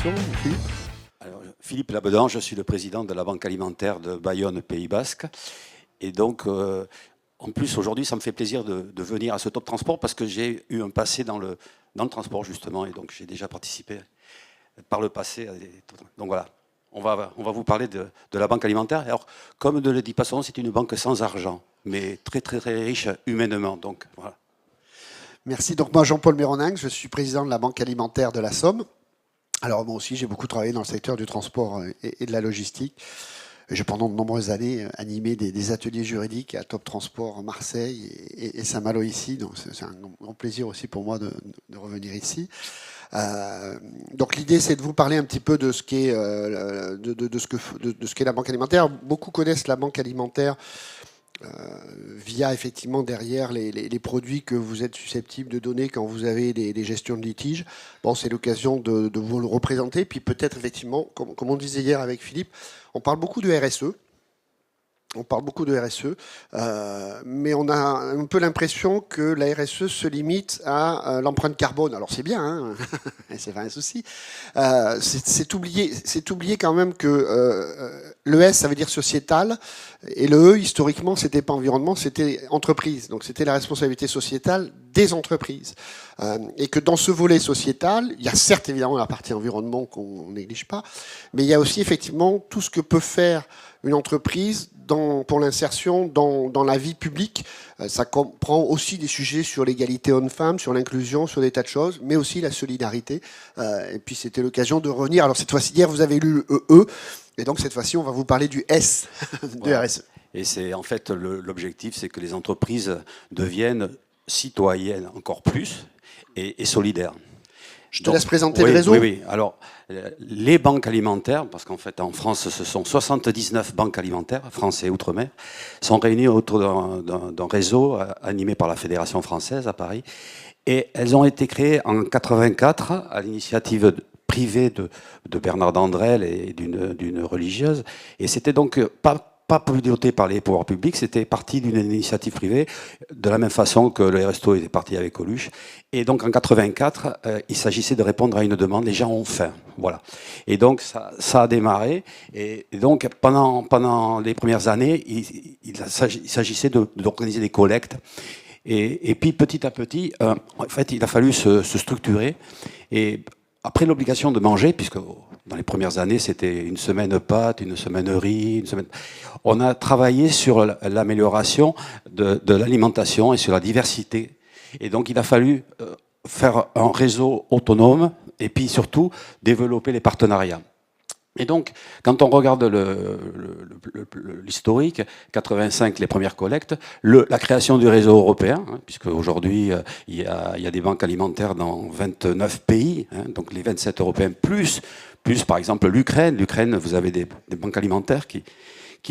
présentation, Philippe. Alors, Philippe Labedan, je suis le président de la Banque alimentaire de Bayonne, Pays Basque. Et donc, en plus, aujourd'hui, ça me fait plaisir de venir à ce Top Transport parce que j'ai eu un passé dans le transport, justement. Et donc, j'ai déjà participé par le passé à des... Donc voilà, on va vous parler de la Banque alimentaire. Alors, comme ne le dit pas son nom, c'est une banque sans argent, mais très, très, très riche humainement. Donc, voilà. Merci. Donc moi, Jean-Paul Méroninx, je suis président de la Banque alimentaire de la Somme. Alors moi aussi, j'ai beaucoup travaillé dans le secteur du transport et de la logistique. J'ai pendant de nombreuses années animé des ateliers juridiques à Top Transport Marseille et Saint-Malo ici. Donc c'est un grand plaisir aussi pour moi de revenir ici. Donc l'idée, c'est de vous parler un petit peu de ce qu'est la banque alimentaire. Beaucoup connaissent la banque alimentaire via effectivement derrière les produits que vous êtes susceptibles de donner quand vous avez des gestions de litiges. Bon, c'est l'occasion de vous le représenter. Puis peut-être effectivement, comme on disait hier avec Philippe, on parle beaucoup de RSE. On parle beaucoup de RSE, mais on a un peu l'impression que la RSE se limite à l'empreinte carbone. Alors c'est bien, hein c'est pas un souci. C'est oublier quand même que le S, ça veut dire sociétal, et le E, historiquement, c'était pas environnement, c'était entreprise. Donc c'était la responsabilité sociétale des entreprises. Et que dans ce volet sociétal, il y a certes évidemment la partie environnement qu'on néglige pas, mais il y a aussi effectivement tout ce que peut faire une entreprise pour l'insertion dans la vie publique. Ça comprend aussi des sujets sur l'égalité homme-femme, sur l'inclusion, sur des tas de choses, mais aussi la solidarité. Et puis c'était l'occasion de revenir. Alors cette fois-ci, hier, vous avez lu le E, et donc cette fois-ci, on va vous parler du S de Voilà. RSE. Et c'est en fait l'objectif, c'est que les entreprises deviennent citoyennes encore plus et solidaires. Je te laisse présenter le réseau. Oui, oui. Alors, les banques alimentaires, parce qu'en fait, en France, ce sont 79 banques alimentaires, France et Outre-mer, sont réunies autour d'un réseau animé par la Fédération française à Paris. Et elles ont été créées en 84 à l'initiative privée de Bernard Dandrel et d'une religieuse. Et c'était donc pas piloté par les pouvoirs publics, c'était parti d'une initiative privée, de la même façon que le Resto était parti avec Coluche. Et donc en 84, il s'agissait de répondre à une demande, les gens ont faim. Voilà. Et donc ça a démarré. Et donc pendant les premières années, il s'agissait d'organiser des collectes. Et puis petit à petit, en fait, il a fallu se structurer. Et après l'obligation de manger, puisque dans les premières années, c'était une semaine pâtes, une semaine riz, une semaine... On a travaillé sur l'amélioration de l'alimentation et sur la diversité. Et donc, il a fallu faire un réseau autonome et puis surtout développer les partenariats. Et donc, quand on regarde l'historique, 85, les premières collectes, la création du réseau européen, hein, puisque aujourd'hui, il y a des banques alimentaires dans 29 pays, hein, donc les 27 européens, plus par exemple l'Ukraine. L'Ukraine, vous avez des banques alimentaires qui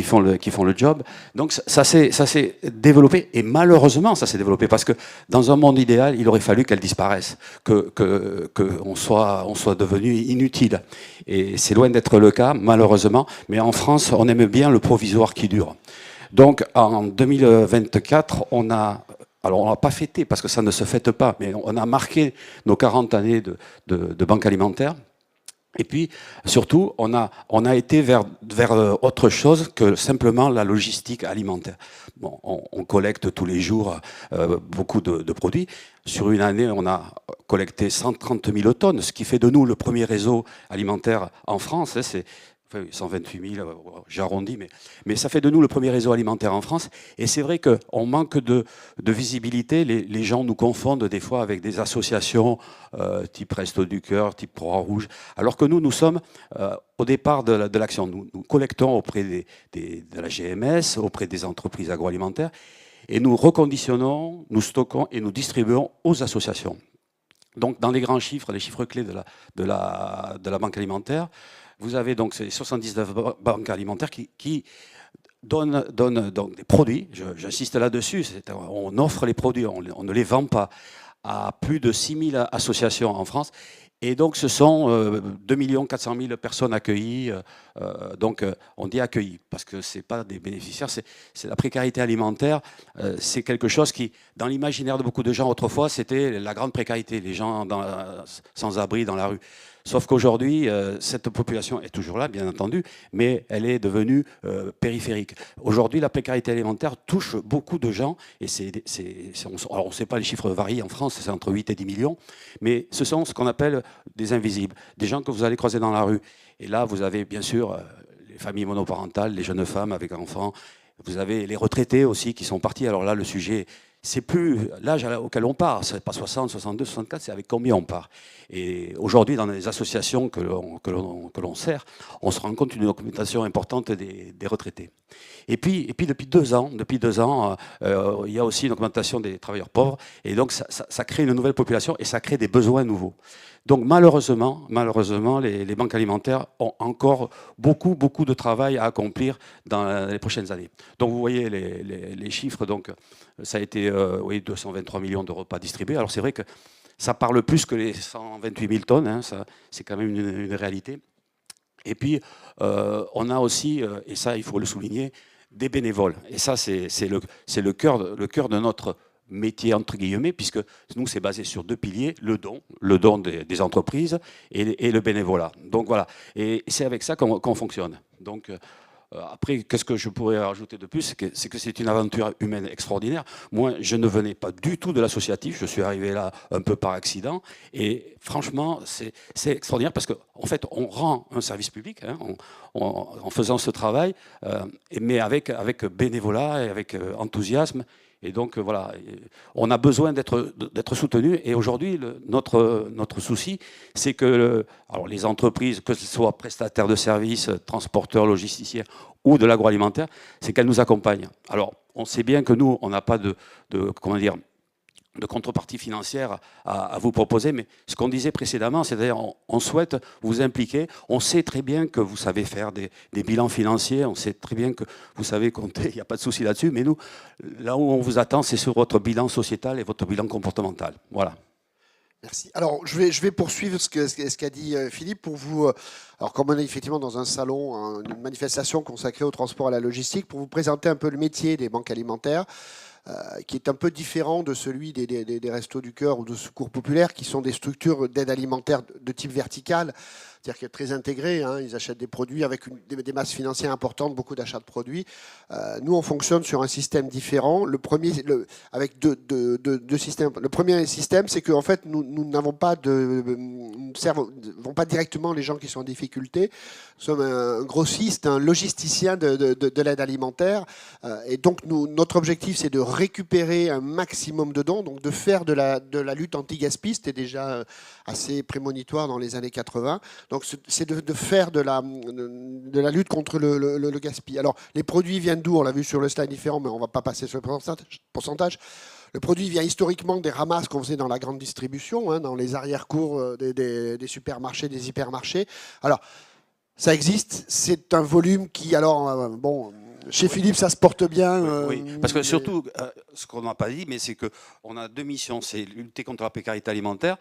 font le job. Donc ça s'est développé, et malheureusement ça s'est développé, parce que dans un monde idéal, il aurait fallu qu'elles disparaissent, qu'on soit devenu inutile. Et c'est loin d'être le cas, malheureusement, mais en France, on aime bien le provisoire qui dure. Donc en 2024, alors on n'a pas fêté, parce que ça ne se fête pas, mais on a marqué nos 40 années de banque alimentaire. Et puis, surtout, on a été vers autre chose que simplement la logistique alimentaire. Bon, on collecte tous les jours beaucoup de produits. Sur une année, on a collecté 130 000 tonnes, ce qui fait de nous le premier réseau alimentaire en France. C'est 128 000, j'arrondis, mais ça fait de nous le premier réseau alimentaire en France. Et c'est vrai qu'on manque de visibilité. Les gens nous confondent des fois avec des associations type Resto du Cœur, type Croix-Rouge, alors que nous sommes au départ de l'action. Nous collectons auprès de la GMS, auprès des entreprises agroalimentaires, et nous reconditionnons, nous stockons et nous distribuons aux associations. Donc, dans les grands chiffres, les chiffres clés de la banque alimentaire, vous avez donc ces 79 banques alimentaires qui donnent donc des produits. J'insiste là-dessus. On offre les produits, on ne les vend pas, à plus de 6 000 associations en France. Et donc, ce sont 2 400 000 personnes accueillies. Donc, on dit accueillies parce que ce n'est pas des bénéficiaires, c'est la précarité alimentaire. C'est quelque chose qui, dans l'imaginaire de beaucoup de gens autrefois, c'était la grande précarité, les gens sans abri dans la rue. Sauf qu'aujourd'hui, cette population est toujours là, bien entendu, mais elle est devenue périphérique. Aujourd'hui, la précarité alimentaire touche beaucoup de gens, et alors on ne sait pas, les chiffres varient en France, c'est entre 8 et 10 millions, mais ce sont ce qu'on appelle des invisibles, des gens que vous allez croiser dans la rue. Et là, vous avez bien sûr les familles monoparentales, les jeunes femmes avec enfants, vous avez les retraités aussi qui sont partis. Alors là, le sujet, c'est plus l'âge auquel on part, c'est pas 60, 62, 64, c'est avec combien on part. Et aujourd'hui, dans les associations que l'on sert, on se rend compte d'une augmentation importante des retraités. Et puis depuis deux ans, il y a aussi une augmentation des travailleurs pauvres, et donc ça crée une nouvelle population et ça crée des besoins nouveaux. Donc malheureusement, les banques alimentaires ont encore beaucoup de travail à accomplir dans les prochaines années. Donc vous voyez les chiffres, donc ça a été 223 millions de repas distribués. Alors c'est vrai que ça parle plus que les 128 000 tonnes, hein, c'est quand même une réalité. Et puis on a aussi, et ça il faut le souligner, des bénévoles. Et ça c'est le cœur de notre métier entre guillemets, puisque nous c'est basé sur deux piliers, le don des entreprises et le bénévolat. Donc voilà, et c'est avec ça qu'on fonctionne. Donc après, qu'est-ce que je pourrais rajouter de plus? C'est que c'est une aventure humaine extraordinaire. Moi, je ne venais pas du tout de l'associatif, je suis arrivé là un peu par accident, et franchement, c'est extraordinaire parce qu'en fait, on rend un service public hein, en faisant ce travail, mais avec bénévolat et avec enthousiasme. Et donc voilà, on a besoin d'être soutenu. Et aujourd'hui, notre souci, c'est que alors les entreprises, que ce soit prestataires de services, transporteurs, logisticiens ou de l'agroalimentaire, c'est qu'elles nous accompagnent. Alors, on sait bien que nous, on n'a pas de contrepartie financière à vous proposer, mais ce qu'on disait précédemment, c'est-à-dire on souhaite vous impliquer, on sait très bien que vous savez faire des bilans financiers, on sait très bien que vous savez compter, il n'y a pas de souci là-dessus, mais nous, là où on vous attend, c'est sur votre bilan sociétal et votre bilan comportemental. Voilà. Merci. Alors, je vais poursuivre ce qu'a dit Philippe pour vous. Alors, comme on est effectivement dans un salon, une manifestation consacrée au transport et à la logistique, pour vous présenter un peu le métier des banques alimentaires, qui est un peu différent de celui des Restos du Cœur ou de Secours Populaire, qui sont des structures d'aide alimentaire de type vertical, c'est-à-dire qu'elles sont très intégrées, hein, ils achètent des produits avec des masses financières importantes, beaucoup d'achats de produits. Nous, on fonctionne sur un système différent. Avec deux systèmes. Le premier système, c'est qu'en fait, nous n'avons pas nous servons pas directement les gens qui sont en difficulté. Nous sommes un grossiste, un logisticien de l'aide alimentaire. Et donc, notre objectif, c'est de récupérer un maximum de dons, donc de faire de la lutte anti-gaspi. C'était déjà assez prémonitoire dans les années 80. Donc, c'est de faire de la lutte contre le gaspillage. Alors, les produits viennent d'où? On l'a vu sur le slide différent, mais on ne va pas passer sur le pourcentage. Le produit vient historiquement des ramasses qu'on faisait dans la grande distribution, hein, dans les arrière-cours des supermarchés, des hypermarchés. Alors, ça existe. C'est un volume qui, alors, bon... Chez Philippe, ça se porte bien. Oui, parce que surtout, ce qu'on n'a pas dit, mais c'est qu'on a deux missions, c'est lutter contre la précarité alimentaire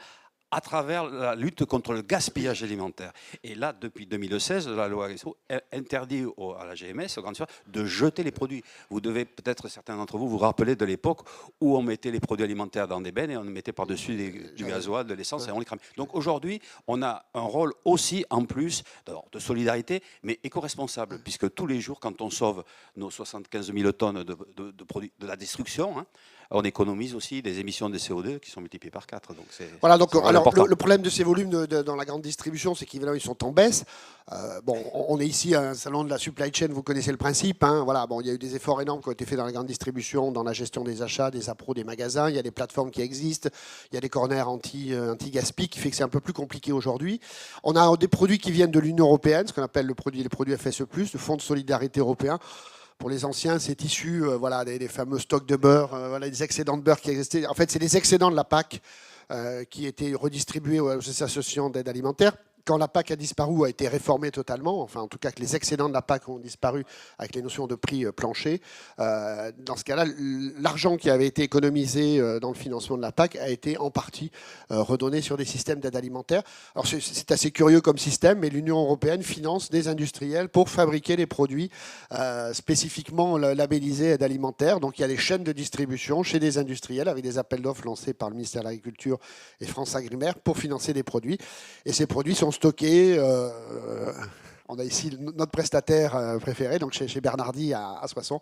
à travers la lutte contre le gaspillage alimentaire. Et là, depuis 2016, la loi interdit à la GMS, aux grandes surfaces, de jeter les produits. Vous devez peut-être, certains d'entre vous, vous rappeler de l'époque où on mettait les produits alimentaires dans des bennes et on mettait par-dessus du gasoil, de l'essence et on les cramait. Donc aujourd'hui, on a un rôle aussi, en plus, de solidarité, mais éco-responsable, puisque tous les jours, quand on sauve nos 75 000 tonnes de produits de la destruction, hein, on économise aussi des émissions de CO2 qui sont multipliées par 4. Donc voilà, donc alors, le problème de ces volumes dans la grande distribution, c'est qu'ils sont en baisse. Bon, on est ici à un salon de la supply chain, vous connaissez le principe. Hein, voilà, bon, il y a eu des efforts énormes qui ont été faits dans la grande distribution, dans la gestion des achats, des appros, des magasins. Il y a des plateformes qui existent, il y a des corners anti-gaspi qui fait que c'est un peu plus compliqué aujourd'hui. On a des produits qui viennent de l'Union européenne, ce qu'on appelle les produits FSE+, le Fonds de solidarité européen. Pour les anciens, c'est issu voilà, des fameux stocks de beurre, voilà, des excédents de beurre qui existaient. En fait, c'est les excédents de la PAC qui étaient redistribués aux associations d'aide alimentaire. Quand la PAC a disparu ou a été réformée totalement, enfin en tout cas que les excédents de la PAC ont disparu avec les notions de prix plancher, dans ce cas-là, l'argent qui avait été économisé dans le financement de la PAC a été en partie redonné sur des systèmes d'aide alimentaire. Alors c'est assez curieux comme système, mais l'Union européenne finance des industriels pour fabriquer les produits spécifiquement labellisés aide alimentaire. Donc il y a des chaînes de distribution chez des industriels avec des appels d'offres lancés par le ministère de l'Agriculture et France Agrimaire pour financer des produits. Et ces produits sont stockés. On a ici notre prestataire préféré, donc chez Bernardi à Soissons,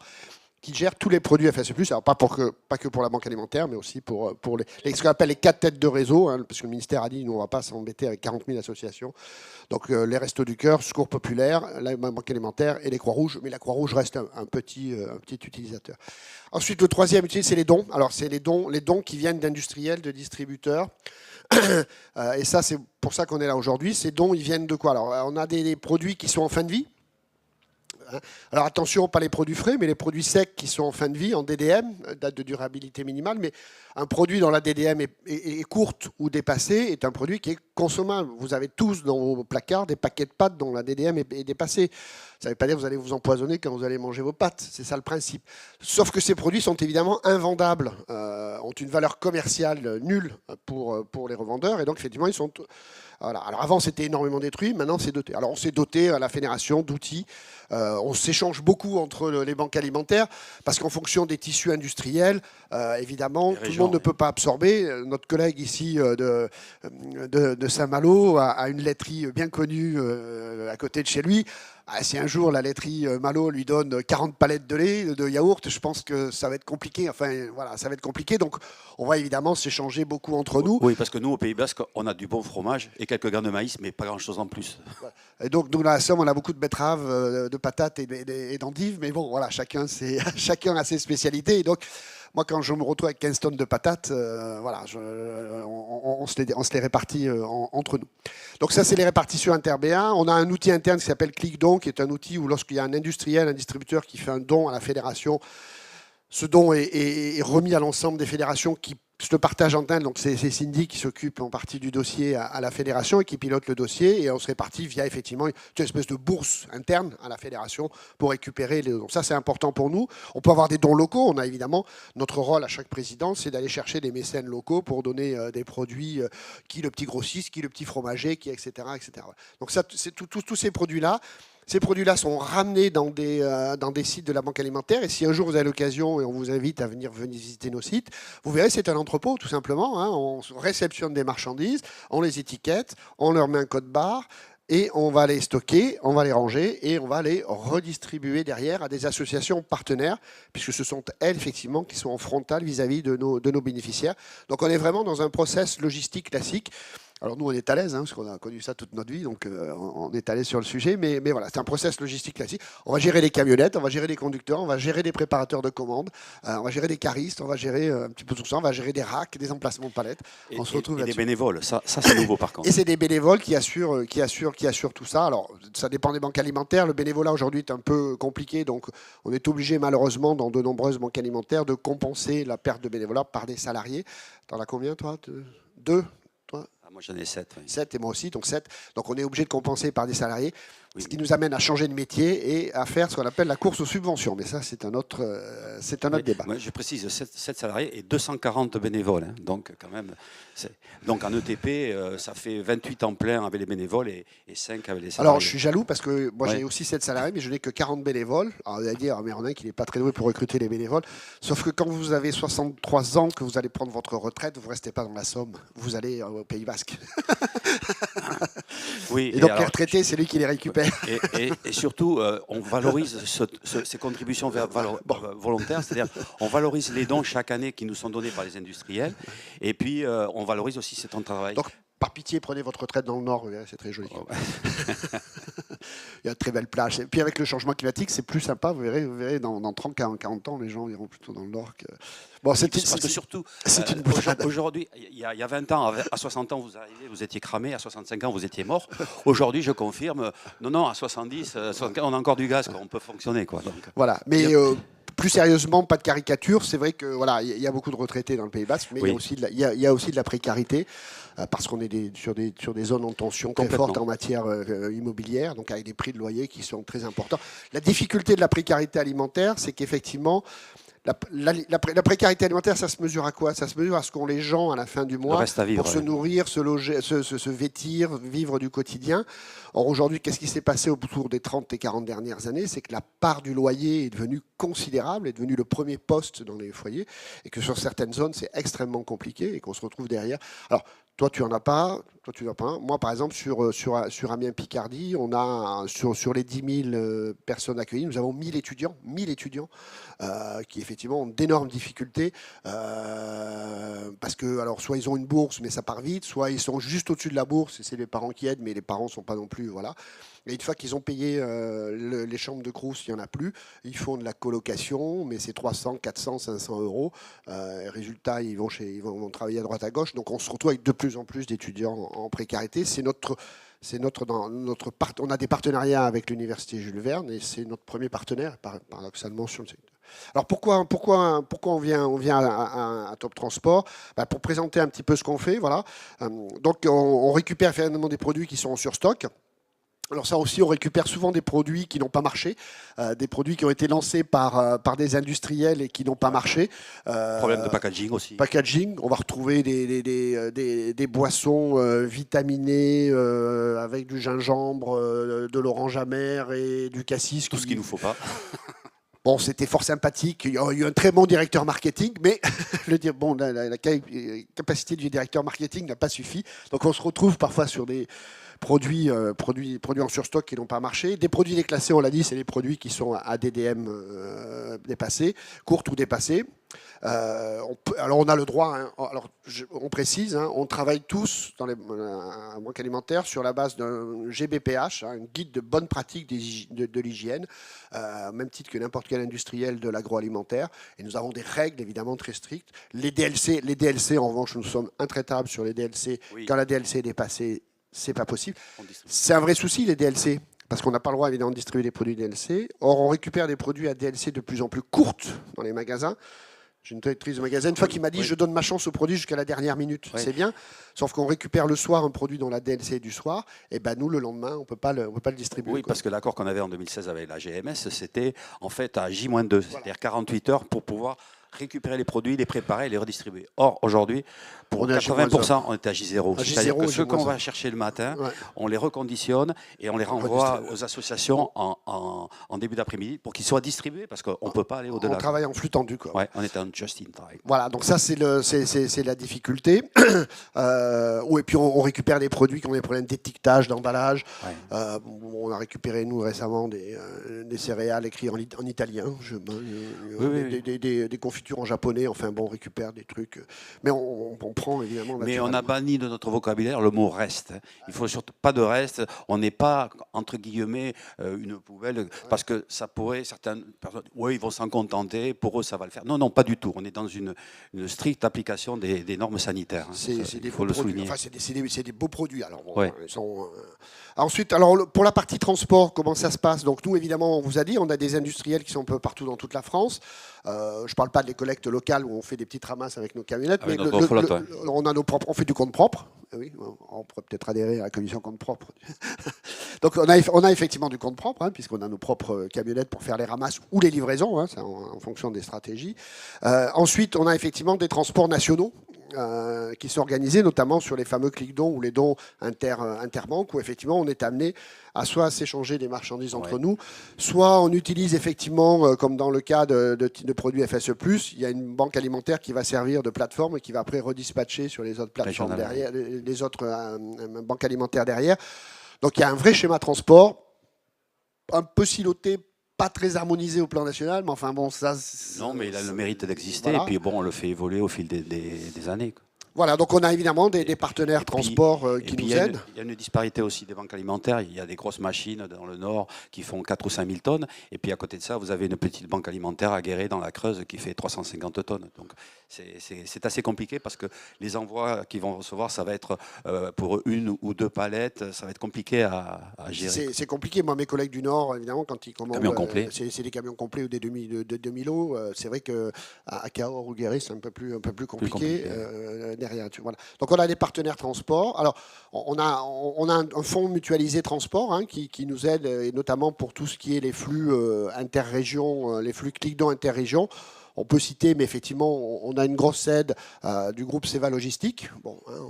qui gère tous les produits FSE+, alors pas que pour la banque alimentaire, mais aussi pour ce qu'on appelle les 4 têtes de réseau, hein, parce que le ministère a dit, nous, on ne va pas s'embêter avec 40 000 associations. Donc les Restos du Cœur, Secours Populaire, la banque alimentaire et les Croix-Rouges, mais la Croix-Rouge reste un petit utilisateur. Ensuite, le troisième outil, c'est les dons. Alors, c'est les dons qui viennent d'industriels, de distributeurs. Et ça, c'est pour ça qu'on est là aujourd'hui. Ces dons, ils viennent de quoi? Alors, on a des produits qui sont en fin de vie. Alors attention, pas les produits frais, mais les produits secs qui sont en fin de vie, en DDM, date de durabilité minimale. Mais un produit dont la DDM est courte ou dépassée est un produit qui est consommable. Vous avez tous dans vos placards des paquets de pâtes dont la DDM est dépassée. Ça ne veut pas dire que vous allez vous empoisonner quand vous allez manger vos pâtes. C'est ça le principe. Sauf que ces produits sont évidemment invendables, ont une valeur commerciale nulle pour les revendeurs. Et donc, effectivement, ils sont... Voilà. Alors avant, c'était énormément détruit, maintenant, c'est doté. Alors on s'est doté à la fédération d'outils. On s'échange beaucoup entre les banques alimentaires parce qu'en fonction des tissus industriels, évidemment, tout le monde ne peut pas absorber. Notre collègue ici de Saint-Malo a une laiterie bien connue à côté de chez lui. Si un jour la laiterie Malo lui donne 40 palettes de lait, de yaourt, je pense que ça va être compliqué. Enfin, voilà, ça va être compliqué. Donc, on va évidemment s'échanger beaucoup entre nous. Oui, parce que nous, au Pays Basque, on a du bon fromage et quelques grains de maïs, mais pas grand-chose en plus. Et donc, nous, dans la Somme, on a beaucoup de betteraves, de patates et d'endives. Mais bon, voilà, chacun a ses spécialités. Et donc, moi, quand je me retrouve avec 15 tonnes de patates, voilà, on se les répartit entre nous. Donc ça, c'est les répartitions inter-BA. On a un outil interne qui s'appelle ClickDon, qui est un outil où lorsqu'il y a un industriel, un distributeur qui fait un don à la fédération, ce don est remis à l'ensemble des fédérations qui se le partagent en interne. Donc c'est Cindy qui s'occupe en partie du dossier à la fédération et qui pilote le dossier. Et on se répartit via effectivement une espèce de bourse interne à la fédération pour récupérer les dons. Donc ça, c'est important pour nous. On peut avoir des dons locaux. On a évidemment notre rôle à chaque présidence, c'est d'aller chercher des mécènes locaux pour donner des produits, qui le petit grossiste, qui le petit fromager, qui etc. etc. Donc ça, c'est tous ces produits-là. Ces produits-là sont ramenés dans des sites de la banque alimentaire. Et si un jour vous avez l'occasion, et on vous invite à venir visiter nos sites, vous verrez, c'est un entrepôt, tout simplement. Hein. On réceptionne des marchandises, on les étiquette, on leur met un code barre, et on va les stocker, on va les ranger, et on va les redistribuer derrière à des associations partenaires, puisque ce sont elles, effectivement, qui sont en frontal vis-à-vis de nos bénéficiaires. Donc on est vraiment dans un process logistique classique. Alors nous, on est à l'aise, hein, parce qu'on a connu ça toute notre vie, donc on est à l'aise sur le sujet. Mais voilà, c'est un process logistique classique. On va gérer les camionnettes, on va gérer les conducteurs, on va gérer des préparateurs de commandes, on va gérer des caristes, on va gérer un petit peu tout ça, on va gérer des racks, des emplacements de palettes. On se retrouve et des bénévoles, ça c'est nouveau par contre. Et c'est des bénévoles qui assurent tout ça. Alors ça dépend des banques alimentaires. Le bénévolat aujourd'hui est un peu compliqué, donc on est obligé malheureusement dans de nombreuses banques alimentaires de compenser la perte de bénévolat par des salariés. T'en as combien toi? 2? Moi, j'en ai 7. Oui. 7 et moi aussi, donc 7. Donc on est obligé de compenser par des salariés, oui, ce qui nous amène à changer de métier et à faire ce qu'on appelle la course aux subventions. Mais ça, c'est un autre oui, débat. Moi, je précise, 7 salariés et 240 bénévoles. Hein. Donc, quand même, donc en ETP, ça fait 28 en plein avec les bénévoles et 5 avec les salariés. Alors, je suis jaloux parce que moi, j'ai aussi 7 salariés, mais je n'ai que 40 bénévoles. Alors, vous allez dire, mais Ronin, qu'il n'est pas très doué pour recruter les bénévoles. Sauf que quand vous avez 63 ans, que vous allez prendre votre retraite, vous ne restez pas dans la Somme. Vous allez au Pays Basque. Oui, et donc, les retraités, c'est lui qui les récupère. Et surtout, on valorise ces contributions volontaires, c'est-à-dire on valorise les dons chaque année qui nous sont donnés par les industriels, et puis on valorise aussi ce temps de travail. Donc, par pitié, prenez votre retraite dans le Nord, c'est très joli. Oh, ouais. Il y a de très belles plages. Et puis avec le changement climatique, c'est plus sympa, vous verrez dans 30, 40 ans, les gens iront plutôt dans le Nord. Bon, parce que surtout, aujourd'hui, il y a 20 ans, à 60 ans, vous arrivez, vous étiez cramé, à 65 ans, vous étiez mort. Aujourd'hui, je confirme, non, à 70, 75, on a encore du gaz, quoi, on peut fonctionner. Quoi, donc. Voilà, mais plus sérieusement, pas de caricature. C'est vrai que voilà, il y a beaucoup de retraités dans le Pays Basque, mais oui, il y a aussi de la précarité. Parce qu'on est sur des zones en tension très forte en matière immobilière, donc avec des prix de loyer qui sont très importants. La difficulté de la précarité alimentaire, c'est qu'effectivement, la précarité alimentaire, ça se mesure à quoi? Ça se mesure à ce qu'ont les gens à la fin du mois vivre, pour se nourrir, se loger, se vêtir, vivre du quotidien. Or aujourd'hui, qu'est-ce qui s'est passé autour des 30 et 40 dernières années? C'est que la part du loyer est devenue considérable, est devenue le premier poste dans les foyers, et que sur certaines zones, c'est extrêmement compliqué et qu'on se retrouve derrière. Alors, Toi, tu en as pas. Toi, tu n'en as pas un. Moi, par exemple, sur Amiens-Picardie, on a sur les 10 000 personnes accueillies, nous avons 1000 étudiants qui effectivement ont d'énormes difficultés parce que, alors, soit ils ont une bourse, mais ça part vite, soit ils sont juste au-dessus de la bourse et c'est les parents qui aident, mais les parents ne sont pas non plus, voilà. Et une fois qu'ils ont payé les chambres de Crous, il n'y en a plus. Ils font de la colocation, mais c'est 300, 400, 500 euros. Résultat, ils vont travailler à droite à gauche. Donc on se retrouve avec de plus en plus d'étudiants en précarité. On a des partenariats avec l'université Jules Verne et c'est notre premier partenaire, paradoxalement, sur le secteur. Alors pourquoi on vient à Top Transport? Pour présenter un petit peu ce qu'on fait, voilà. Donc on récupère finalement des produits qui sont en surstock. Alors ça aussi, on récupère souvent des produits qui n'ont pas marché, des produits qui ont été lancés par des industriels et qui n'ont pas marché. Problème de packaging aussi. Packaging, on va retrouver des boissons vitaminées avec du gingembre, de l'orange amère et du cassis. Tout ce qu'il ne nous faut pas. Bon, c'était fort sympathique. Il y a eu un très bon directeur marketing, mais la capacité du directeur marketing n'a pas suffi. Donc on se retrouve parfois sur des produits en surstock qui n'ont pas marché. Des produits déclassés, on l'a dit, c'est les produits qui sont à DDM dépassés, courtes ou dépassées. Alors on a le droit, hein, on précise, hein, on travaille tous dans les banques alimentaires sur la base d'un GBPH, hein, un guide de bonne pratique de l'hygiène, au même titre que n'importe quel industriel de l'agroalimentaire. Et nous avons des règles évidemment très strictes. Les DLC, en revanche, nous sommes intraitables sur les DLC. Oui. Quand la DLC est dépassée, c'est pas possible. C'est un vrai souci, les DLC. Parce qu'on n'a pas le droit évidemment de distribuer des produits DLC. Or, on récupère des produits à DLC de plus en plus courtes dans les magasins. J'ai une directrice de magasin une fois qui m'a dit je donne ma chance au produit jusqu'à la dernière minute. C'est bien, sauf qu'on récupère le soir un produit dont la DLC est du soir, et ben nous le lendemain on peut pas le distribuer. Oui, parce que l'accord qu'on avait en 2016 avec la GMS, c'était en fait à J-2, c'est-à-dire 48 heures pour pouvoir récupérer les produits, les préparer et les redistribuer. Or, aujourd'hui, pour 80%, on est à J0. C'est-à-dire que ceux qu'on va chercher le matin, on les reconditionne et on les renvoie aux associations en début d'après-midi pour qu'ils soient distribués parce qu'on ne peut pas aller au-delà. On travaille en flux tendu. Quoi. Ouais, on est en just in time. Voilà, donc ça, c'est la difficulté. Et puis, on récupère des produits qui ont des problèmes d'étiquetage, d'emballage. Ouais. On a récupéré, nous, récemment, des céréales écrites en italien. Des confitures en japonais, enfin bon, on récupère des trucs, mais on prend évidemment. Mais on a banni de notre vocabulaire le mot reste. Il faut surtout pas de reste. On n'est pas entre guillemets une poubelle parce que ça pourrait certaines personnes, oui, ils vont s'en contenter. Pour eux, ça va le faire. Non, non, pas du tout. On est dans une stricte application des normes sanitaires. Il faut le souligner. Enfin, c'est des beaux produits. Alors, bon, ouais. Ensuite, pour la partie transport, comment ça se passe? Donc nous, évidemment, on vous a dit, on a des industriels qui sont un peu partout dans toute la France. Je ne parle pas des collectes locales où on fait des petites ramasses avec nos camionnettes, mais on a nos propres, on fait du compte propre. Oui, on pourrait peut-être adhérer à la commission compte propre. Donc on a effectivement du compte propre, hein, puisqu'on a nos propres camionnettes pour faire les ramasses ou les livraisons, hein, en fonction des stratégies. Ensuite, on a effectivement des transports nationaux. Qui sont organisés notamment sur les fameux clics-dons ou les dons interbanques où effectivement on est amené à soit s'échanger des marchandises entre nous, soit on utilise effectivement, comme dans le cas de produits FSE+, il y a une banque alimentaire qui va servir de plateforme et qui va après redispatcher sur les autres plateformes derrière, les autres banques alimentaires derrière. Donc il y a un vrai schéma transport, un peu siloté, pas très harmonisé au plan national, mais enfin bon, ça... Non, mais il a le mérite d'exister, voilà. Et puis bon, on le fait évoluer au fil des années. Quoi. Voilà, donc on a évidemment des partenaires transport qui nous aident. Il y a une disparité aussi des banques alimentaires. Il y a des grosses machines dans le Nord qui font 4 ou 5 000 tonnes. Et puis à côté de ça, vous avez une petite banque alimentaire à Guéret dans la Creuse qui fait 350 tonnes. Donc c'est assez compliqué parce que les envois qu'ils vont recevoir, ça va être pour 1 ou 2 palettes. Ça va être compliqué à gérer. C'est compliqué. Moi, mes collègues du Nord, évidemment, quand ils commandent... C'est des camions complets ou des demi-lots. C'est vrai qu'à Cahors ou Guéret, c'est un peu plus compliqué. Voilà. Donc on a des partenaires transport. Alors on a un fonds mutualisé transport hein, qui nous aide et notamment pour tout ce qui est les flux interrégions, les flux clics-dons interrégions. On peut citer, mais effectivement, on a une grosse aide du groupe Seva Logistique. Bon, hein,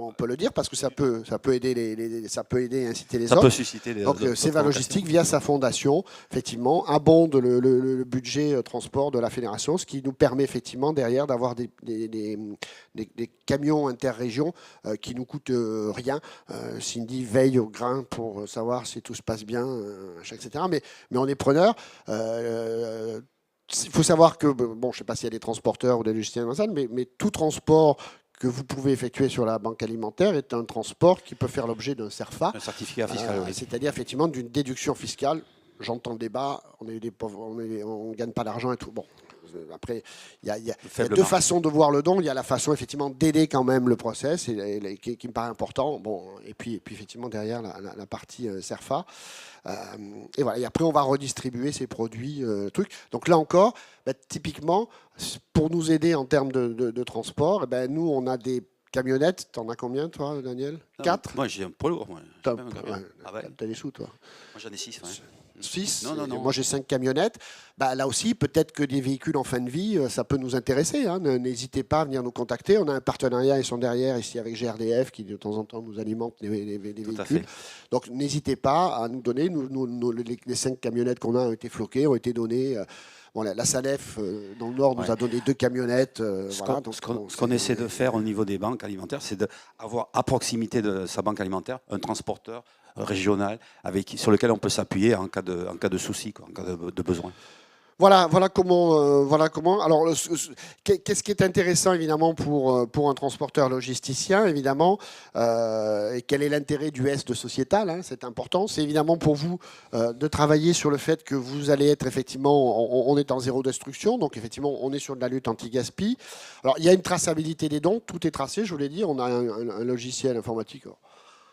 on peut le dire, parce que ça peut aider ça peut aider et inciter les Ça autres. peut susciter des. Donc, Seva Logistique, via sa fondation, effectivement, abonde le budget transport de la fédération, ce qui nous permet effectivement derrière d'avoir des camions interrégions qui nous coûtent rien. Cindy veille au grain pour savoir si tout se passe bien, etc. Mais on est preneur. Il faut savoir que, bon, je ne sais pas s'il y a des transporteurs ou des logisticiens dans ça, mais tout transport que vous pouvez effectuer sur la banque alimentaire est un transport qui peut faire l'objet d'un CERFA. Un certificat fiscal, oui. C'est-à-dire effectivement d'une déduction fiscale. J'entends le débat, on est des pauvres, on ne gagne pas d'argent et tout. Bon, après, il y a deux façons de voir le don. Il y a la façon effectivement d'aider quand même le process, qui me paraît important. Bon, et puis effectivement derrière la partie CERFA. Et voilà. Et après, on va redistribuer ces produits, trucs. Donc là encore, typiquement, pour nous aider en termes de transport, nous, on a des camionnettes. T'en as combien, toi, Daniel? 4? Moi, j'ai un poids lourd. Top. Ouais. T'as des sous, toi? Moi, j'en ai 6. Ouais. 6. Non. Moi, j'ai 5 camionnettes. Là aussi, peut-être que des véhicules en fin de vie, ça peut nous intéresser. Hein. N'hésitez pas à venir nous contacter. On a un partenariat, ils sont derrière ici avec GRDF qui de temps en temps nous alimente les véhicules. Donc, n'hésitez pas à nous donner. Les 5 camionnettes qu'on a ont été floquées, ont été données. Bon, la Salef, dans le Nord, nous a donné 2 camionnettes. Ce qu'on essaie de faire au niveau des banques alimentaires, c'est d'avoir à proximité de sa banque alimentaire un transporteur régional sur lequel on peut s'appuyer en cas de souci, en cas de besoin. Voilà comment. Alors, qu'est-ce qui est intéressant évidemment pour un transporteur logisticien, évidemment, et quel est l'intérêt du S de sociétal, hein, c'est important. C'est évidemment pour vous de travailler sur le fait que vous allez être effectivement, on est en zéro destruction, donc effectivement, on est sur de la lutte anti-gaspi. Alors, il y a une traçabilité des dons, tout est tracé, je vous l'ai dit. On a un logiciel informatique.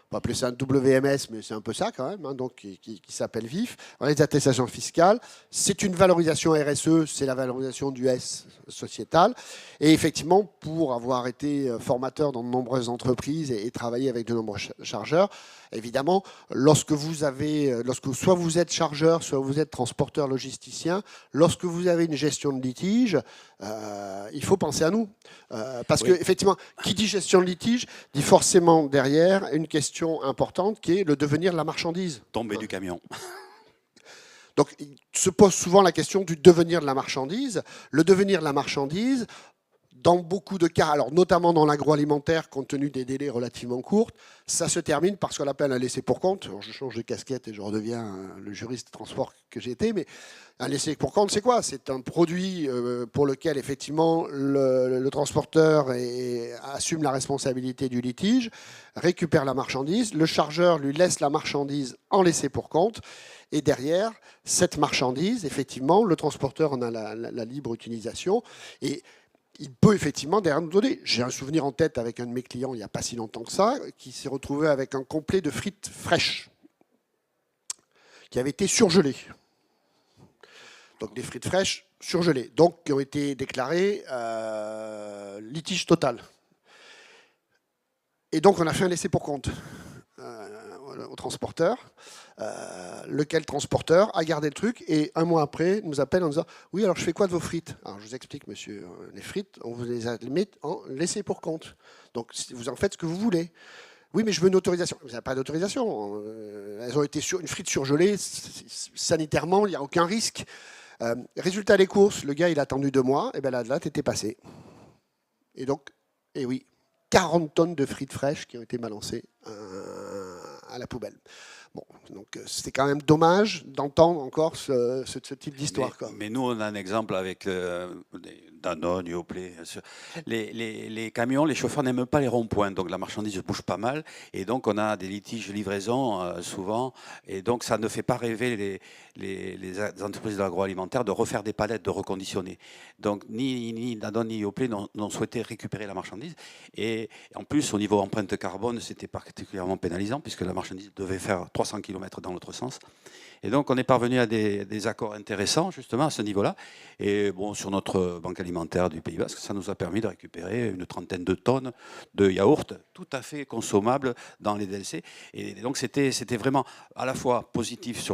On va appeler ça un WMS, mais c'est un peu ça quand même, hein, donc qui s'appelle VIF. On a les attestations fiscales. C'est une valorisation RSE, c'est la valorisation du S sociétal. Et effectivement, pour avoir été formateur dans de nombreuses entreprises et travailler avec de nombreux chargeurs, évidemment, lorsque soit vous êtes chargeur, soit vous êtes transporteur logisticien, lorsque vous avez une gestion de litige, il faut penser à nous. Parce que effectivement, qui dit gestion de litige, dit forcément derrière une question importante qui est le devenir de la marchandise. Tomber du camion. Donc, il se pose souvent la question du devenir de la marchandise. Le devenir de la marchandise, dans beaucoup de cas, alors notamment dans l'agroalimentaire, compte tenu des délais relativement courts, ça se termine par ce qu'on appelle un laissez-pour-compte. Je change de casquette et je redeviens le juriste transport que j'ai été, mais un laissez-pour-compte, c'est quoi? C'est un produit pour lequel, effectivement, le transporteur assume la responsabilité du litige, récupère la marchandise, le chargeur lui laisse la marchandise en laissez-pour-compte, et derrière, cette marchandise, effectivement, le transporteur en a la libre utilisation, et il peut effectivement derrière nous donner. J'ai un souvenir en tête avec un de mes clients il n'y a pas si longtemps que ça, qui s'est retrouvé avec un complet de frites fraîches qui avait été surgelées. Donc des frites fraîches surgelées, donc qui ont été déclarées litige total. Et donc on a fait un laissez pour compte au transporteur, lequel transporteur a gardé le truc et un mois après nous appelle en disant oui, alors je fais quoi de vos frites? Alors je vous explique, monsieur, les frites on vous les a mis en laissez pour compte, donc vous en faites ce que vous voulez. Oui, mais je veux une autorisation. Vous n'avez pas d'autorisation. Elles ont été une frite surgelée, sanitairement il n'y a aucun risque. Résultat des courses, le gars il a attendu 2 mois, et bien la date était passée. Et donc, oui, 40 tonnes de frites fraîches qui ont été balancées à la poubelle. Bon, donc c'était quand même dommage d'entendre encore ce type d'histoire. Mais nous, on a un exemple avec Danone, Yoplait. Les camions, les chauffeurs n'aiment pas les ronds-points, donc la marchandise bouge pas mal, et donc on a des litiges de livraison souvent, et donc ça ne fait pas rêver les entreprises de l'agroalimentaire de refaire des palettes, de reconditionner. Donc ni Danone ni Yoplait n'ont souhaité récupérer la marchandise, et en plus au niveau empreinte carbone, c'était particulièrement pénalisant puisque la marchandise devait faire 300 km dans l'autre sens. Et donc on est parvenu à des accords intéressants justement à ce niveau-là. Et bon, sur notre banque alimentaire du Pays Basque, ça nous a permis de récupérer une 30aine de tonnes de yaourts tout à fait consommables dans les DLC. Et donc c'était vraiment à la fois positif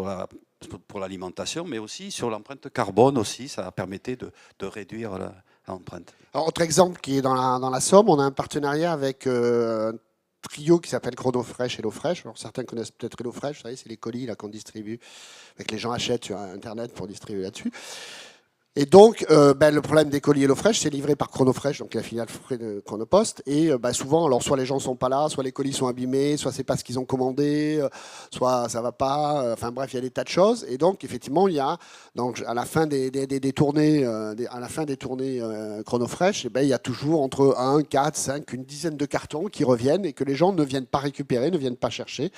pour l'alimentation, mais aussi sur l'empreinte carbone aussi, ça permettait de réduire l'empreinte. Alors, autre exemple qui est dans la Somme, on a un partenariat avec trio qui s'appelle Chronofresh et HelloFresh. Alors certains connaissent peut-être HelloFresh, vous savez, c'est les colis là qu'on distribue, que les gens achètent sur Internet pour distribuer là-dessus. Et donc, le problème des colis HelloFresh, c'est livré par Chronofresh, donc la filiale de Chronopost. Et souvent, alors soit les gens sont pas là, soit les colis sont abîmés, soit c'est pas ce qu'ils ont commandé, soit ça va pas. Enfin bref, il y a des tas de choses. Et donc, effectivement, il y a donc à la fin des tournées, à la fin des tournées Chronofresh, il y a toujours entre 1, 4, 5, une dizaine de cartons qui reviennent et que les gens ne viennent pas récupérer, ne viennent pas chercher.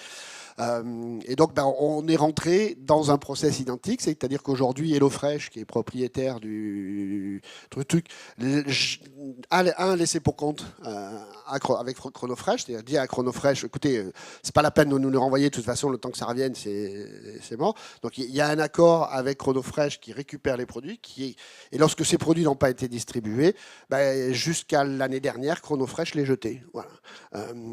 Et donc, on est rentré dans un process identique, c'est-à-dire qu'aujourd'hui, HelloFresh, qui est propriétaire du truc, a un laissé pour compte avec Chronofresh, c'est-à-dire dit à Chronofresh, écoutez, c'est pas la peine de nous le renvoyer, de toute façon, le temps que ça revienne, c'est mort. Donc, il y a un accord avec Chronofresh qui récupère les produits, et lorsque ces produits n'ont pas été distribués, jusqu'à l'année dernière, Chronofresh les jetait. Voilà.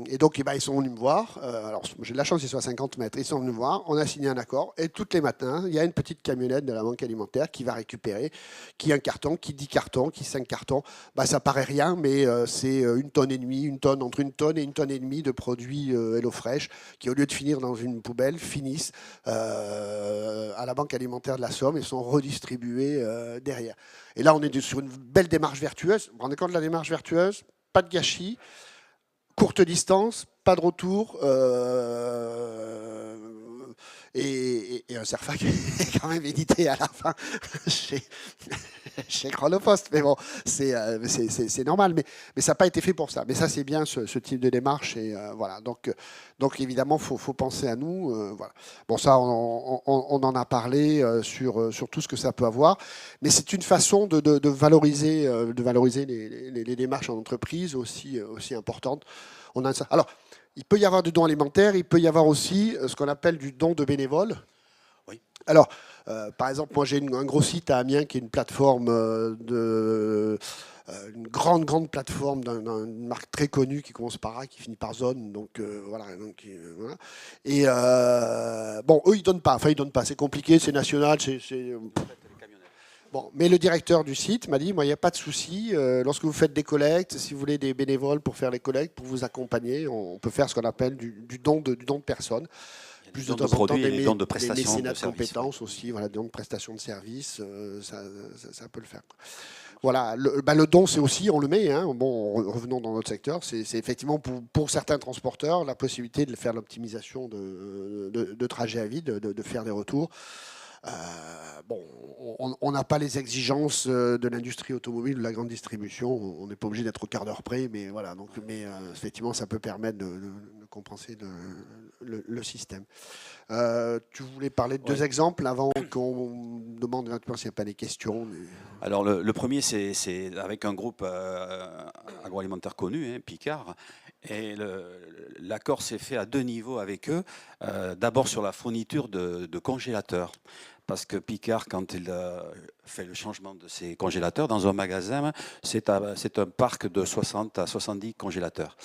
Et donc, ils sont venus me voir. Alors, j'ai de la chance, ils sont à 50 mètres. Ils sont venus me voir. On a signé un accord. Et tous les matins, il y a une petite camionnette de la banque alimentaire qui va récupérer, qui a un carton, qui 10 cartons, qui 5 cartons. Ça paraît rien, mais c'est 1,5 tonne, entre 1 tonne et 1,5 tonne de produits HelloFresh qui, au lieu de finir dans une poubelle, finissent à la banque alimentaire de la Somme et sont redistribués derrière. Et là, on est sur une belle démarche vertueuse. Vous vous rendez compte de la démarche vertueuse? Pas de gâchis. Courte distance, pas de retour, et un Cerfa qui est quand même édité à la fin chez Chronopost. Mais bon, c'est normal, mais ça n'a pas été fait pour ça. Mais ça, c'est bien ce type de démarche. Et voilà. Donc évidemment, faut penser à nous. Voilà. Bon, ça, on en a parlé sur tout ce que ça peut avoir. Mais c'est une façon de valoriser les démarches en entreprise aussi importantes. On a ça. Alors, il peut y avoir du don alimentaire, il peut y avoir aussi ce qu'on appelle du don de bénévoles. Oui. Alors, par exemple, moi j'ai un gros site à Amiens qui est une plateforme une grande plateforme d'une marque très connue qui commence par A, qui finit par Zone. Donc voilà. Voilà. Et bon, eux ils donnent pas. Enfin, ils donnent pas. C'est compliqué, c'est national, Bon, mais le directeur du site m'a dit, moi, il n'y a pas de souci. Lorsque vous faites des collectes, si vous voulez des bénévoles pour faire les collectes, pour vous accompagner, on peut faire ce qu'on appelle du don de personnes. Plus de produits et des dons de prestations. Des mécénats de compétences aussi, voilà, des dons de prestations de services, ça peut le faire. Voilà, le don, c'est aussi, on le met, hein, bon, revenons dans notre secteur, c'est effectivement pour certains transporteurs la possibilité de faire l'optimisation de trajets à vide, de faire des retours. Bon, on n'a pas les exigences de l'industrie automobile, de la grande distribution. On n'est pas obligé d'être au quart d'heure près, mais voilà. Donc, effectivement, ça peut permettre de compenser le système. Tu voulais parler de deux exemples avant qu'on demande maintenant s'il n'y a pas des questions. Alors le premier, c'est avec un groupe agroalimentaire connu, Picard. Et l'accord s'est fait à 2 niveaux avec eux. D'abord sur la fourniture de congélateurs. Parce que Picard, quand il fait le changement de ses congélateurs dans un magasin, c'est un parc de 60 à 70 congélateurs.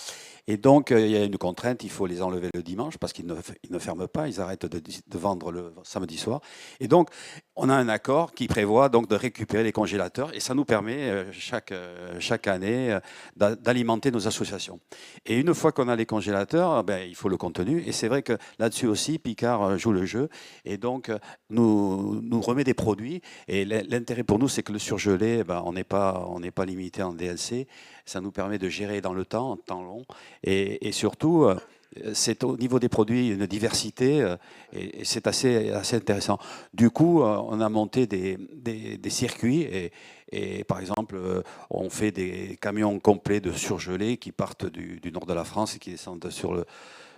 Et donc, il y a une contrainte, il faut les enlever le dimanche parce qu'ils ne ferment pas, ils arrêtent de vendre le samedi soir. Et donc, on a un accord qui prévoit donc de récupérer les congélateurs et ça nous permet chaque année d'alimenter nos associations. Et une fois qu'on a les congélateurs, il faut le contenu. Et c'est vrai que là-dessus aussi, Picard joue le jeu et donc nous remet des produits. Et l'intérêt pour nous, c'est que le surgelé, on n'est pas limité en DLC. Ça nous permet de gérer dans le temps, en temps long. Et surtout, c'est au niveau des produits une diversité et c'est assez intéressant. Du coup, on a monté des circuits et par exemple, on fait des camions complets de surgelés qui partent du nord de la France et qui descendent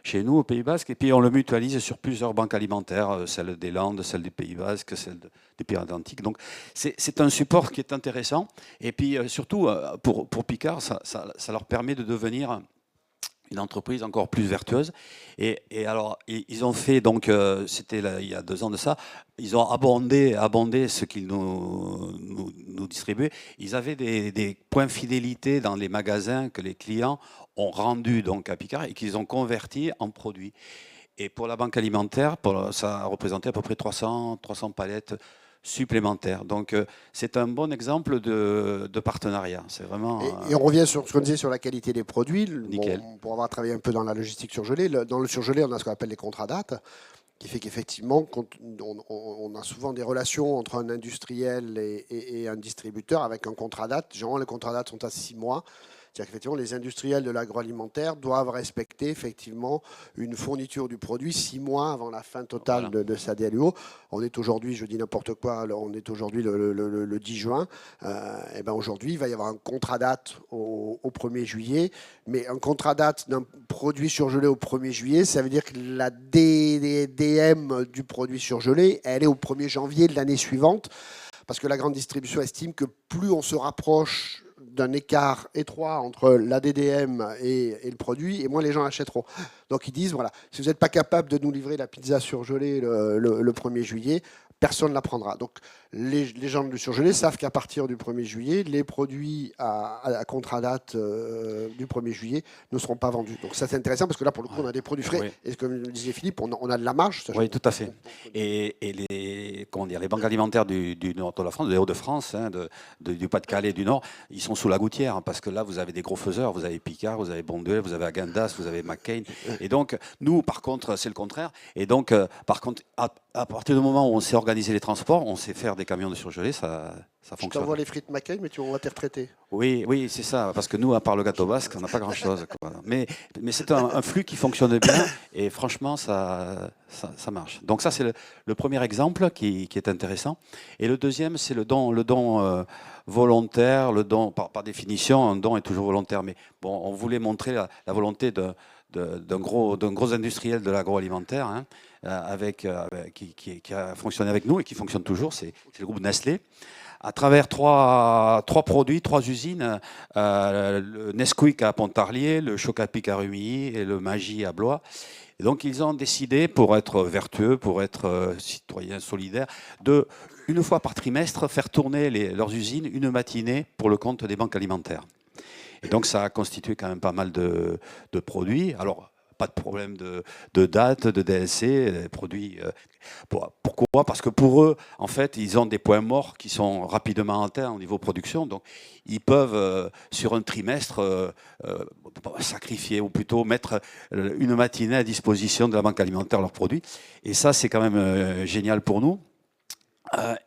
chez nous, au Pays Basque, et puis on le mutualise sur plusieurs banques alimentaires, celle des Landes, celle du Pays Basque, celle des Pyrénées-Atlantiques. Donc c'est un support qui est intéressant. Et puis surtout, pour Picard, ça leur permet de devenir une entreprise encore plus vertueuse. Et alors, ils ont fait, donc, c'était il y a 2 ans de ça, ils ont abondé ce qu'ils nous distribuaient. Ils avaient des points fidélité dans les magasins que les clients ont rendus donc, à Picard et qu'ils ont convertis en produits. Et pour la banque alimentaire, ça représentait à peu près 300 palettes supplémentaires. Donc c'est un bon exemple de partenariat. C'est vraiment Et on revient sur ce qu'on disait sur la qualité des produits. nickel. Bon, pour avoir travaillé un peu dans la logistique surgelée, dans le surgelé, on a ce qu'on appelle les contrats dates, qui fait qu'effectivement, on a souvent des relations entre un industriel et un distributeur avec un contrat date. Généralement, les contrats dates sont à 6 mois. C'est-à-dire qu'effectivement, les industriels de l'agroalimentaire doivent respecter effectivement une fourniture du produit 6 mois avant la fin totale de sa DLUO. On est aujourd'hui, je dis n'importe quoi, on est aujourd'hui le 10 juin. Et ben aujourd'hui, il va y avoir un contrat date au 1er juillet. Mais un contrat date d'un produit surgelé au 1er juillet, ça veut dire que la DDM du produit surgelé, elle est au 1er janvier de l'année suivante. Parce que la grande distribution estime que plus on se rapproche d'un écart étroit entre la DDM et le produit, et moins les gens achèteront. Donc ils disent, voilà, si vous n'êtes pas capable de nous livrer la pizza surgelée le 1er juillet, personne ne la prendra. Donc les gens du surgelé savent qu'à partir du 1er juillet, les produits à contrat date du 1er juillet ne seront pas vendus. Donc ça c'est intéressant parce que là pour le coup on a des produits frais. Oui. Et comme le disait Philippe, on a de la marge. Oui, tout à fait. Et les banques alimentaires du nord de la France, des Hauts-de-France, hein, du Pas-de-Calais, du Nord, ils sont sous la gouttière hein, parce que là vous avez des gros faiseurs, vous avez Picard, vous avez Bonduel, vous avez Agendas, vous avez McCain. Et donc nous par contre c'est le contraire. Et donc par contre à partir du moment où on sait organiser les transports, on sait faire des camions de surgelés, ça fonctionne. Je t'envoie les frites McCain, mais on va te retraiter. Oui, c'est ça, parce que nous, à part le gâteau basque, on n'a pas grand-chose. Mais c'est un flux qui fonctionne bien, et franchement, ça marche. Donc ça, c'est le premier exemple qui est intéressant. Et le deuxième, c'est le don volontaire. Le don, par définition, un don est toujours volontaire. Mais bon, on voulait montrer la volonté d'un gros industriel de l'agroalimentaire hein, qui a fonctionné avec nous et qui fonctionne toujours, c'est le groupe Nestlé. À travers trois produits, 3 usines, le Nesquik à Pontarlier, le Chocapic à Rumilly et le Maggi à Blois. Et donc ils ont décidé, pour être vertueux, pour être citoyens solidaires, de, une fois par trimestre, faire tourner leurs usines une matinée pour le compte des banques alimentaires. Et donc ça a constitué quand même pas mal de produits. Alors, pas de problème de date, de DLC, des produits. Pourquoi ? Parce que pour eux, en fait, ils ont des points morts qui sont rapidement atteints au niveau production. Donc, ils peuvent, sur un trimestre, sacrifier ou plutôt mettre une matinée à disposition de la banque alimentaire leurs produits. Et ça, c'est quand même génial pour nous.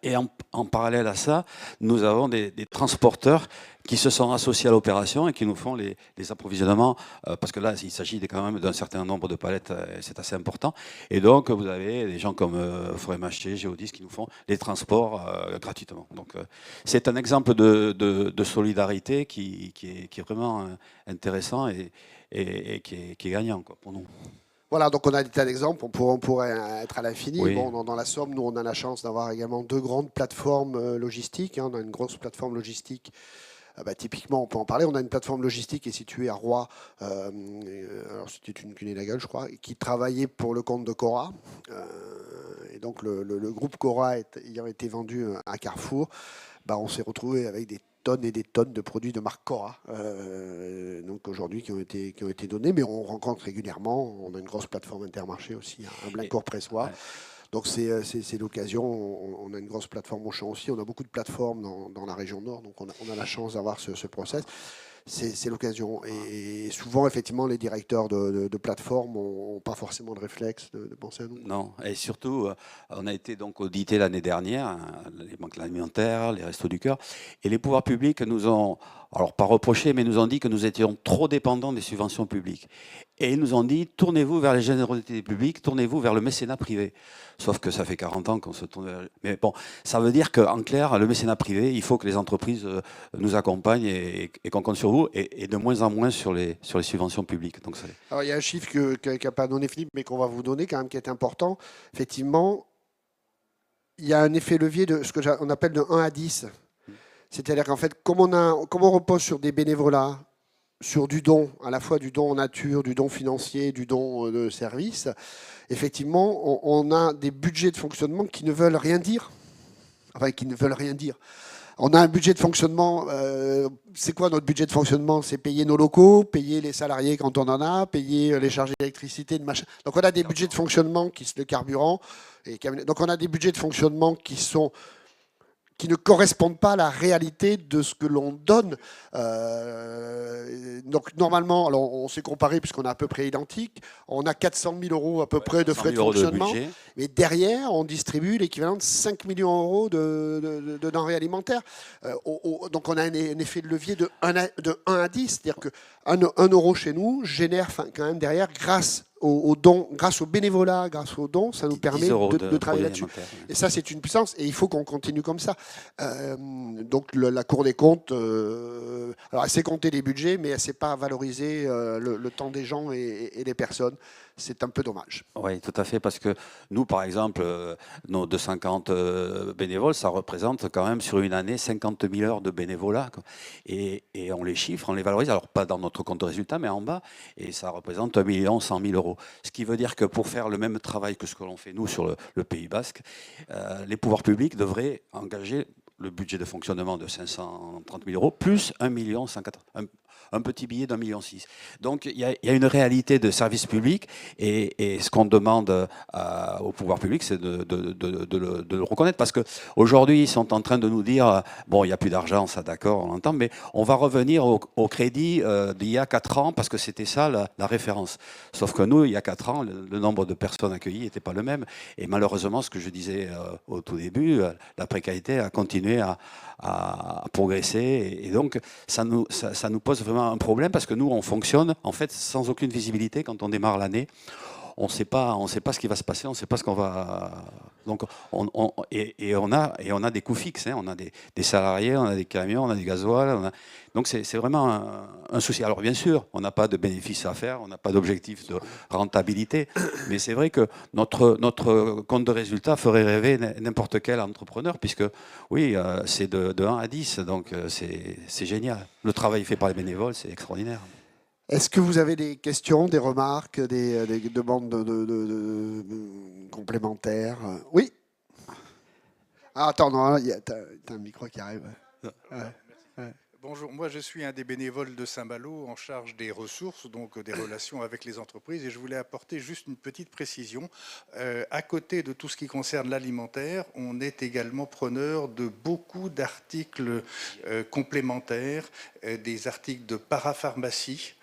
Et en parallèle à ça, nous avons des transporteurs qui se sont associés à l'opération et qui nous font les approvisionnements, parce que là, il s'agit quand même d'un certain nombre de palettes, c'est assez important. Et donc, vous avez des gens comme Forêt Mâché, Géodis, qui nous font les transports gratuitement. Donc, c'est un exemple de solidarité qui est vraiment intéressant et qui est gagnant quoi, pour nous. Voilà, donc on a des tas d'exemples, on pourrait être à l'infini. Oui. Bon, dans la Somme, nous, on a la chance d'avoir également 2 grandes plateformes logistiques. Hein. On a une grosse plateforme logistique. Typiquement, on peut en parler. On a une plateforme logistique qui est située à Roye. Alors, c'était une cunée la gueule, je crois, qui travaillait pour le compte de Cora. Et donc, le groupe Cora ayant été vendu à Carrefour, on s'est retrouvé avec des tonnes et des tonnes de produits de marque Cora, donc aujourd'hui qui ont été donnés, mais on rencontre régulièrement. On a une grosse plateforme Intermarché aussi, un Blaincourt-Pressois. Ouais. Donc c'est l'occasion. On a une grosse plateforme Auchan aussi. On a beaucoup de plateformes dans la région Nord, donc on a la chance d'avoir ce process. C'est l'occasion. Et souvent, effectivement, les directeurs de plateformes n'ont pas forcément de réflexe de penser à nous. Non, et surtout, on a été donc audité l'année dernière, les banques alimentaires, les Restos du Cœur, et les pouvoirs publics nous ont, alors pas reproché, mais nous ont dit que nous étions trop dépendants des subventions publiques. Et ils nous ont dit, tournez-vous vers les générosités publiques, tournez-vous vers le mécénat privé. Sauf que ça fait 40 ans qu'on se tourne vers... Mais bon, ça veut dire qu'en clair, le mécénat privé, il faut que les entreprises nous accompagnent et qu'on compte sur vous, et de moins en moins sur les subventions publiques. Donc, alors, il y a un chiffre qu'a pas donné Philippe, mais qu'on va vous donner quand même, qui est important. Effectivement, il y a un effet levier de ce qu'on appelle de 1 à 10. C'est-à-dire qu'en fait, comme on repose sur des bénévolats, sur du don, à la fois du don en nature, du don financier, du don de service, effectivement, on a des budgets de fonctionnement qui ne veulent rien dire. Enfin, qui ne veulent rien dire. On a un budget de fonctionnement. C'est quoi notre budget de fonctionnement? C'est payer nos locaux, payer les salariés quand on en a, payer les charges d'électricité, de machin. Donc on a des budgets de fonctionnement qui sont le carburant. Donc on a des budgets de fonctionnement qui sont qui ne correspondent pas à la réalité de ce que l'on donne. Donc normalement, alors on s'est comparé puisqu'on est à peu près identique, on a 400 000 euros à peu près de frais de fonctionnement, mais derrière on distribué l'équivalent de 5 millions d'euros de denrées alimentaires. Donc on a un effet de levier de 1 à 10, c'est-à-dire que 1 euro chez nous génère quand même derrière, grâce aux dons, grâce au bénévolat, grâce aux dons, ça nous permet de travailler là-dessus. Et ça, c'est une puissance, et il faut qu'on continue comme ça. Donc la Cour des comptes, alors elle sait compter les budgets, mais elle ne sait pas valoriser le temps des gens et des personnes. C'est un peu dommage. Oui, tout à fait, parce que nous, par exemple, nos 250 bénévoles, ça représente quand même sur une année 50 000 heures de bénévolat. Et on les chiffre, on les valorise, alors pas dans notre compte de résultat, mais en bas, et ça représente 1 100 000 euros. Ce qui veut dire que pour faire le même travail que ce que l'on fait nous sur le Pays Basque, les pouvoirs publics devraient engager le budget de fonctionnement de 530 000 euros, plus 1 petit billet d'1,6 million. Donc il y a une réalité de service public, et ce qu'on demande au pouvoir public, c'est de le reconnaître, parce qu'aujourd'hui, ils sont en train de nous dire, bon, il n'y a plus d'argent, ça d'accord, on entend, mais on va revenir au crédit d'il y a 4 ans, parce que c'était ça la référence. Sauf que nous, il y a 4 ans, le nombre de personnes accueillies n'était pas le même, et malheureusement, ce que je disais au tout début, la précarité a continué à progresser, et donc ça nous pose vraiment un problème, parce que nous, on fonctionne en fait sans aucune visibilité quand on démarre l'année. On ne sait pas ce qui va se passer, on ne sait pas ce qu'on va. Donc on a des coûts fixes, hein. On a des salariés, on a des camions, on a des gasoil. Donc c'est vraiment un souci. Alors bien sûr, on n'a pas de bénéfices à faire, on n'a pas d'objectif de rentabilité, mais c'est vrai que notre compte de résultat ferait rêver n'importe quel entrepreneur, puisque oui, c'est de 1 à 10, donc c'est génial. Le travail fait par les bénévoles, c'est extraordinaire. Est-ce que vous avez des questions, des remarques, des demandes complémentaires? Oui. Ah, attends, non, t'as un micro qui arrive. Ouais. Bonjour, moi je suis un des bénévoles de Saint-Malo en charge des ressources, donc des relations avec les entreprises, et je voulais apporter juste une petite précision. À côté de tout ce qui concerne l'alimentaire, on est également preneur de beaucoup d'articles complémentaires, des articles de parapharmacie,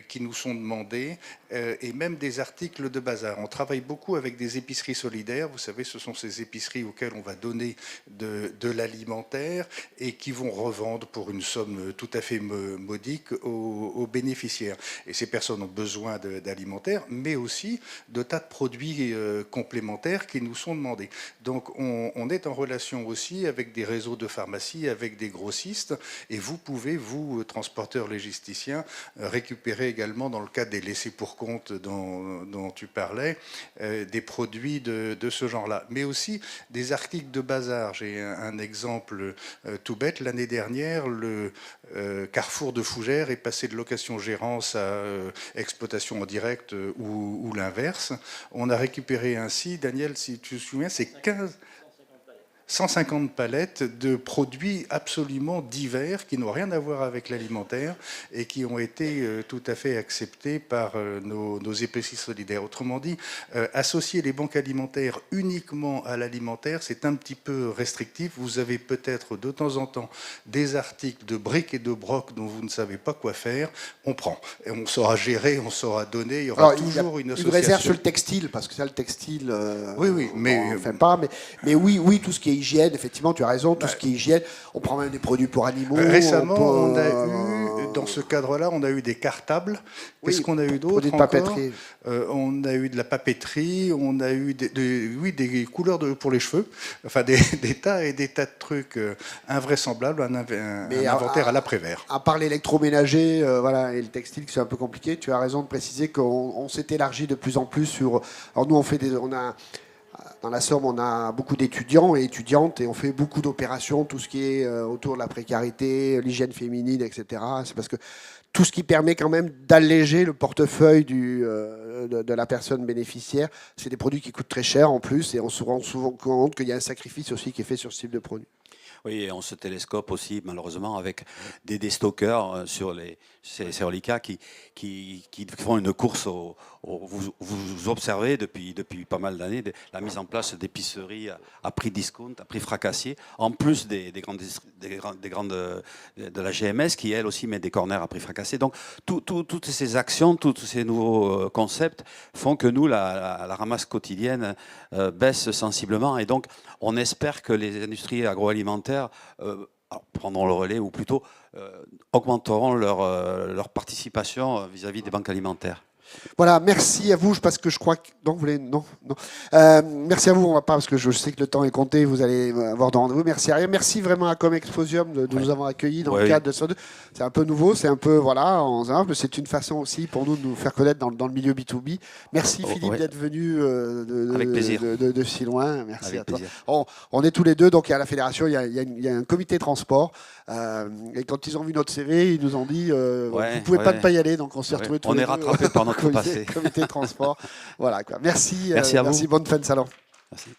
qui nous sont demandés, et même des articles de bazar. On travaille beaucoup avec des épiceries solidaires. Vous savez, ce sont ces épiceries auxquelles on va donner de l'alimentaire et qui vont revendre pour une somme tout à fait modique aux bénéficiaires. Et ces personnes ont besoin d'alimentaire, mais aussi de tas de produits complémentaires qui nous sont demandés. Donc on est en relation aussi avec des réseaux de pharmacies, avec des grossistes, et vous pouvez, vous, transporteurs logisticiens, récupérer également, dans le cadre des laissés-pour-compte dont tu parlais, des produits de ce genre-là. Mais aussi des articles de bazar. J'ai un exemple tout bête. L'année dernière, le Carrefour de Fougères est passé de location-gérance à exploitation en direct ou l'inverse. On a récupéré ainsi, Daniel, si tu te souviens, c'est 150 palettes de produits absolument divers qui n'ont rien à voir avec l'alimentaire et qui ont été tout à fait acceptés par nos épiceries solidaires. Autrement dit, associer les banques alimentaires uniquement à l'alimentaire, c'est un petit peu restrictif. Vous avez peut-être de temps en temps des articles de briques et de broc dont vous ne savez pas quoi faire. On prend. Et on saura gérer, on saura donner. Il y aura toujours une association. Une réserve sur le textile, parce que ça, le textile... oui, mais... Enfin, pas, mais oui, tout ce qui est hygiène, effectivement, tu as raison, tout ce qui est hygiène, on prend même des produits pour animaux. Récemment, on a eu, dans ce cadre-là, on a eu des cartables. Qu'est-ce qu'on a eu d'autre encore ? Papeterie. On a eu de la papeterie, on a eu des couleurs pour les cheveux, enfin des tas et des tas de trucs invraisemblables, un inventaire à l'après-vert. À part l'électroménager voilà, et le textile, qui c'est un peu compliqué, tu as raison de préciser qu'on s'est élargi de plus en plus sur... Alors nous, dans la Somme, on a beaucoup d'étudiants et étudiantes, et on fait beaucoup d'opérations, tout ce qui est autour de la précarité, l'hygiène féminine, etc. C'est parce que tout ce qui permet quand même d'alléger le portefeuille de la personne bénéficiaire, c'est des produits qui coûtent très cher en plus, et on se rend souvent compte qu'il y a un sacrifice aussi qui est fait sur ce type de produit. Oui, et on se télescope aussi, malheureusement, avec des stockers sur ces reliquats qui font une course vous observez depuis pas mal d'années la mise en place d'épiceries à prix discount, à prix fracassier, en plus des grandes de la GMS qui, elle aussi, met des corners à prix fracassé. Donc, toutes ces actions, tous ces nouveaux concepts font que nous, la ramasse quotidienne baisse sensiblement. Et donc, on espère que les industries agroalimentaires prendront le relais, ou plutôt augmenteront leur participation vis-à-vis des banques alimentaires. Voilà, merci à vous, parce que je crois que... Non, vous voulez... Non, non. Merci à vous, on va pas, parce que je sais que le temps est compté, vous allez avoir de rendez-vous. Merci à rien. Merci vraiment à Comexposium de nous avoir accueillis dans le cadre de ça. C'est un peu nouveau, c'est un peu... Voilà, mais c'est une façon aussi pour nous de nous faire connaître dans le milieu B2B. Merci Philippe d'être venu avec plaisir. De si loin. Merci avec à toi. Plaisir. On est tous les deux, donc à la fédération, il y a un comité transport. Et quand ils ont vu notre CV, ils nous ont dit vous ne pouvez pas ne pas y aller, donc on s'est retrouvés tous les deux. On est rattrapés par notre passé. Comité de transport. Voilà, quoi. Merci, merci à vous. Bonne fin de salon. Merci.